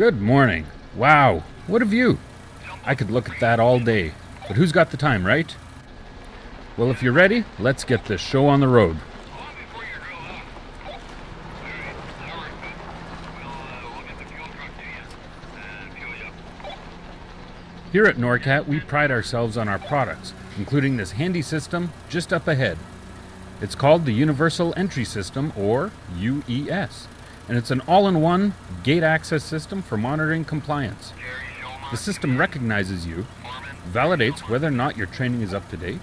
Good morning. Wow, what a view. I could look at that all day, but who's got the time, right? Well, if you're ready, let's get this show on the road. Here at NORCAT, we pride ourselves on our products, including this handy system just up ahead. It's called the Universal Entry System, or UES, and it's an all-in-one gate access system for monitoring compliance. The system recognizes you, validates whether or not your training is up to date,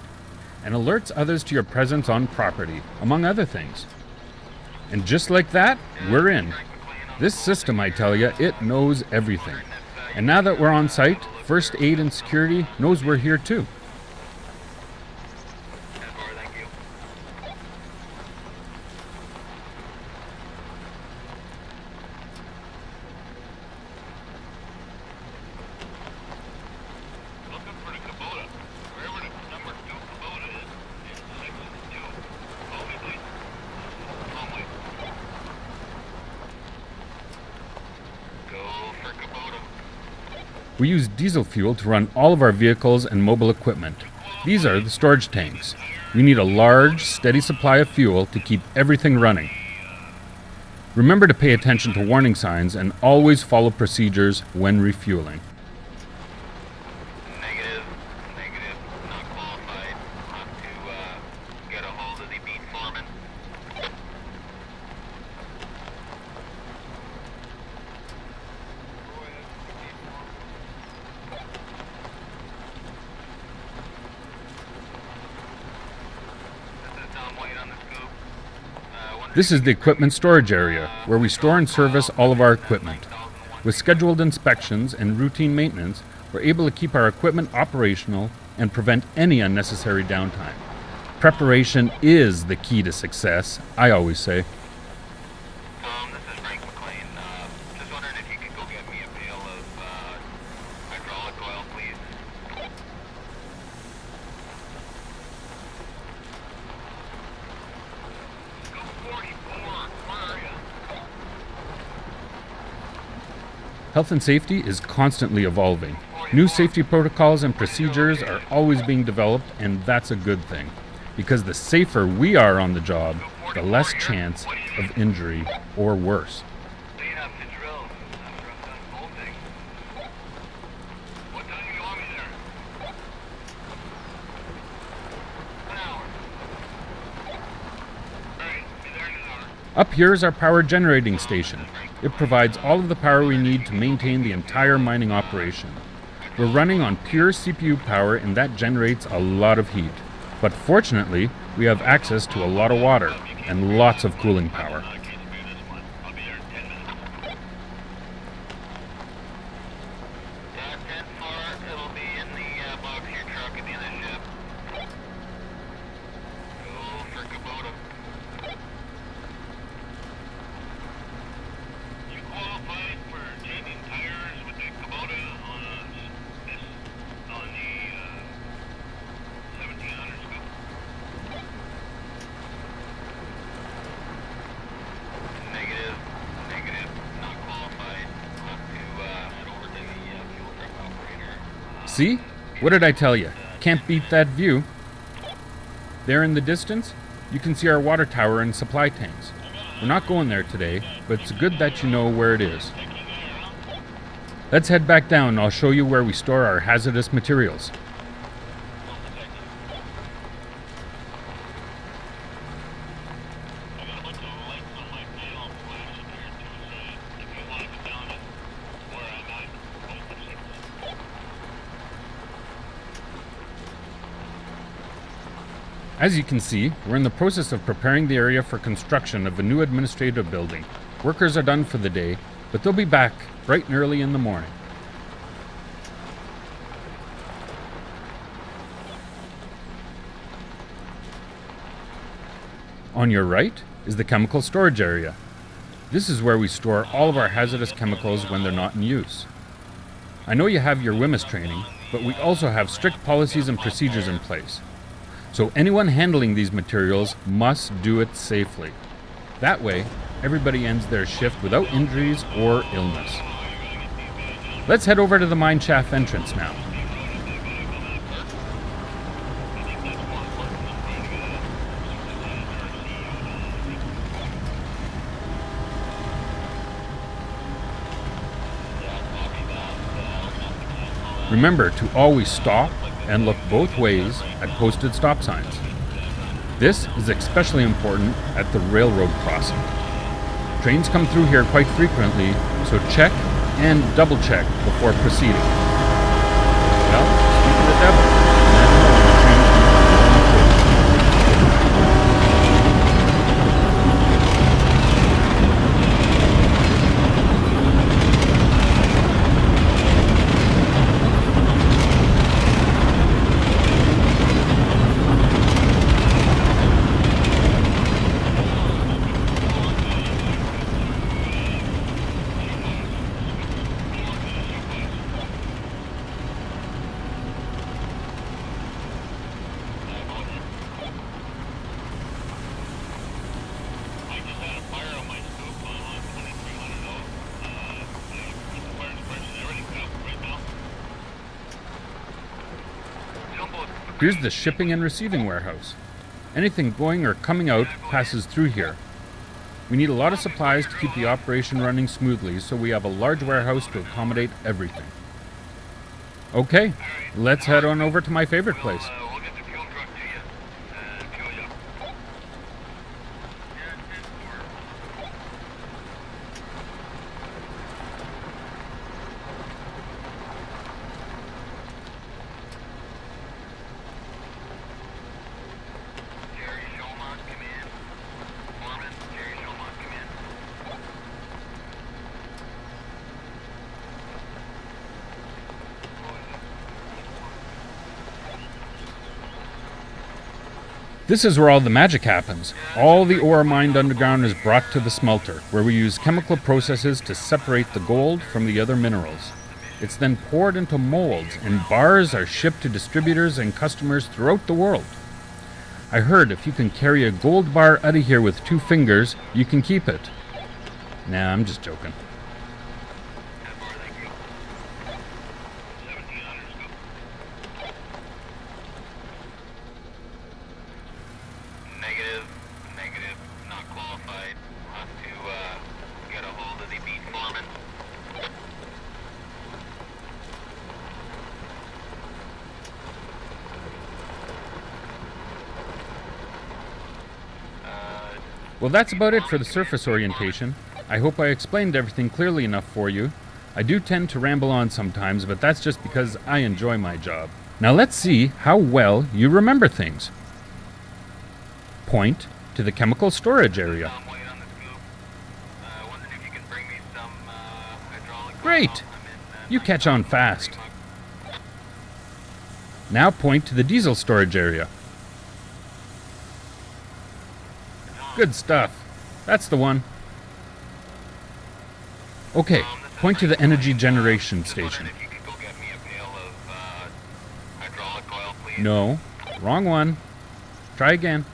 and alerts others to your presence on property, among other things. And just like that, we're in. This system, I tell you, it knows everything. And now that we're on site, First Aid and Security knows we're here too. We use diesel fuel to run all of our vehicles and mobile equipment. These are the storage tanks. We need a large, steady supply of fuel to keep everything running. Remember to pay attention to warning signs and always follow procedures when refueling. Negative, not qualified. Have to get a hold of the beat foreman. This is the equipment storage area, where we store and service all of our equipment. With scheduled inspections and routine maintenance, we're able to keep our equipment operational and prevent any unnecessary downtime. Preparation is the key to success, I always say. This is Frank McLean. Just wondering if you could go get me a pail of hydraulic oil, please. Health and safety is constantly evolving. New safety protocols and procedures are always being developed, and that's a good thing. Because the safer we are on the job, the less chance of injury or worse. Up here is our power generating station. It provides all of the power we need to maintain the entire mining operation. We're running on pure CPU power, and that generates a lot of heat. But fortunately, we have access to a lot of water and lots of cooling power. See? What did I tell you? Can't beat that view. There in the distance, you can see our water tower and supply tanks. We're not going there today, but it's good that you know where it is. Let's head back down and I'll show you where we store our hazardous materials. As you can see, we're in the process of preparing the area for construction of a new administrative building. Workers are done for the day, but they'll be back bright and early in the morning. On your right is the chemical storage area. This is where we store all of our hazardous chemicals when they're not in use. I know you have your WMIS training, but we also have strict policies and procedures in place. So anyone handling these materials must do it safely. That way, everybody ends their shift without injuries or illness. Let's head over to the mine shaft entrance now. Remember to always stop and look both ways at posted stop signs. This is especially important at the railroad crossing. Trains come through here quite frequently, so check and double check before proceeding. Well, speak of the devil. Here's the shipping and receiving warehouse. Anything going or coming out passes through here. We need a lot of supplies to keep the operation running smoothly, so we have a large warehouse to accommodate everything. Okay, let's head on over to my favorite place. We'll get the fuel truck to you. Fuel you up. Jerry Shulman, come in. Foreman, Jerry Shulman, come in. This is where all the magic happens. All the ore mined underground is brought to the smelter, where we use chemical processes to separate the gold from the other minerals. It's then poured into molds, and bars are shipped to distributors and customers throughout the world. I heard if you can carry a gold bar out of here with 2 fingers, you can keep it. Nah, I'm just joking. Negative, not qualified. We'll have to get a hold of the beat foreman. Well, that's about it for the surface orientation. I hope I explained everything clearly enough for you. I do tend to ramble on sometimes, but that's just because I enjoy my job. Now let's see how well you remember things. Point to the chemical storage area. I'm waiting on the scoop. Wondering if you can bring me some hydraulic. Great! You catch on fast. Now point to the diesel storage area. Good stuff. That's the one. Okay, point to the energy generation station. If you could go get me a pail of hydraulic oil, please. No, wrong one. Try again.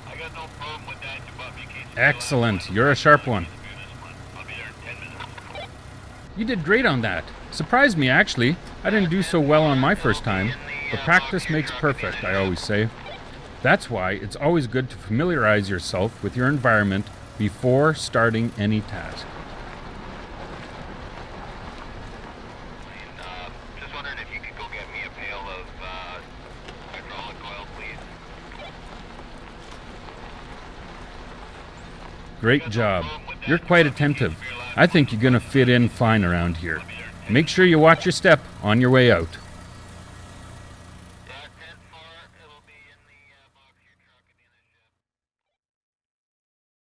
I got no problem with that. Excellent, you're a sharp one. I'll be there in 10 minutes. You did great on that. Surprised me, actually. I didn't do so well on my first time, but practice makes perfect, I always say. That's why it's always good to familiarize yourself with your environment before starting any task. Just wondering if you could go get me a pail of hydraulic oil, please. Great job. You're quite attentive. I think you're going to fit in fine around here. Make sure you watch your step on your way out.